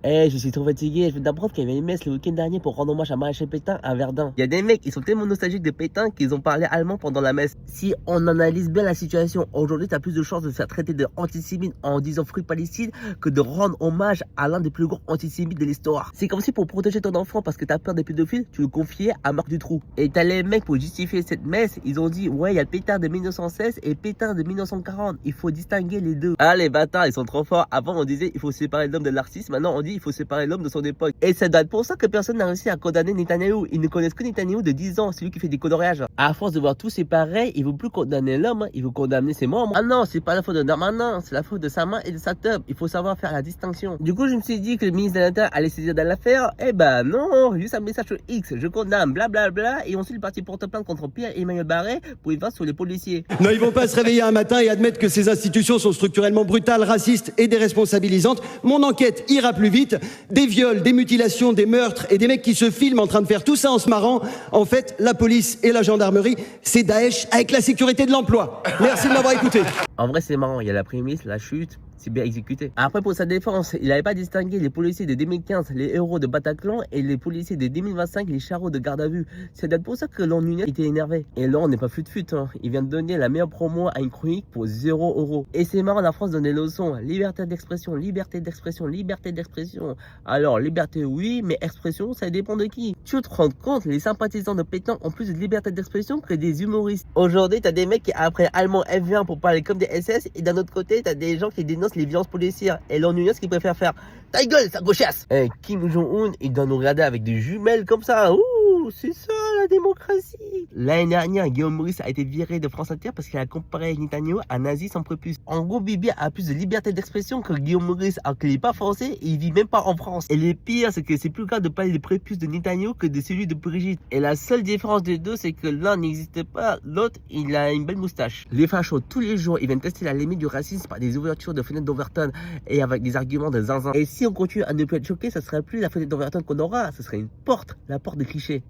Je suis trop fatigué. Je viens d'apprendre qu'il y avait une messe le week-end dernier pour rendre hommage à Maréchal Pétain à Verdun. Il y a des mecs, ils sont tellement nostalgiques de Pétain qu'ils ont parlé allemand pendant la messe. Si on analyse bien la situation, aujourd'hui, t'as plus de chances de se faire traiter de antisémite en disant fruit Palestine que de rendre hommage à l'un des plus grands antisémites de l'histoire. C'est comme si pour protéger ton enfant parce que t'as peur des pédophiles, tu le confiais à Marc Dutroux. Et t'as les mecs pour justifier cette messe, ils ont dit ouais, il y a le Pétain de 1916 et Pétain de 1940. Il faut distinguer les deux. Ah, les bâtards, ils sont trop forts. Avant, on disait il faut séparer l'homme de l'artiste. Maintenant, on dit il faut séparer l'homme de son époque. Et ça doit être pour ça que personne n'a réussi à condamner Netanyahou. Ils ne connaissent que Netanyahou de 10 ans, celui qui fait des coloriages. À force de voir tout séparé, ils ne veulent plus condamner l'homme, ils veulent condamner ses membres. Ah non, c'est pas la faute de Darmanin, c'est la faute de sa main et de sa teub. Il faut savoir faire la distinction. Du coup, je me suis dit que le ministre de l'Intérieur allait saisir dans l'affaire. Eh ben non, juste un message sur X, je condamne, blablabla. Et ensuite, le parti porte plainte contre Pierre-Emmanuel Barré pour y voir sur les policiers. Non, ils vont pas se réveiller un matin et admettre que ces institutions sont structurellement brutales, racistes et déresponsabilisantes. Mon enquête ira plus vite. Des viols, des mutilations, des meurtres et des mecs qui se filment en train de faire tout ça en se marrant. En fait, la police et la gendarmerie, c'est Daesh avec la sécurité de l'emploi. Merci de m'avoir écouté. En vrai, c'est marrant. Il y a la prémisse, la chute. C'est bien exécuté. Après, pour sa défense, il n'avait pas distingué les policiers de 2015, les héros de Bataclan, et les policiers de 2025, les charros de garde à vue. C'est peut-être pour ça que l'ennuyé était énervé. Et là, on n'est pas fut-fut. Hein. Il vient de donner la meilleure promo à une chronique pour 0 €. Et c'est marrant, la France donne des leçons. Liberté d'expression, liberté d'expression, liberté d'expression. Alors, liberté, oui, mais expression, ça dépend de qui. Tu te rends compte, les sympathisants de Pétain ont plus de liberté d'expression que des humoristes. Aujourd'hui, t'as des mecs qui apprennent allemand F1 pour parler comme des SS, et d'un autre côté, t'as des gens qui dénoncent les violences policières. Et l'ennuyeux, ce qu'ils préfèrent faire, ta gueule, sa gauchasse. Kim Jong-un, il doit nous regarder avec des jumelles comme ça. Ouh, c'est ça la démocratie. L'année dernière, Guillaume Meurice a été viré de France Inter parce qu'il a comparé Netanyahou à un nazi sans prépuce. En gros, Bibi a plus de liberté d'expression que Guillaume Meurice, alors qu'il n'est pas français et il vit même pas en France. Et le pire, c'est que c'est plus grave de parler des prépuces de Netanyahou que de celui de Brigitte. Et la seule différence des deux, c'est que l'un n'existe pas, l'autre, il a une belle moustache. Les fachos, tous les jours, ils viennent tester la limite du racisme par des ouvertures de fenêtres d'Overton et avec des arguments de zinzin. Et si on continue à ne plus être choqué, ça serait plus la fenêtre d'Overton qu'on aura, ce serait une porte, la porte de clichés.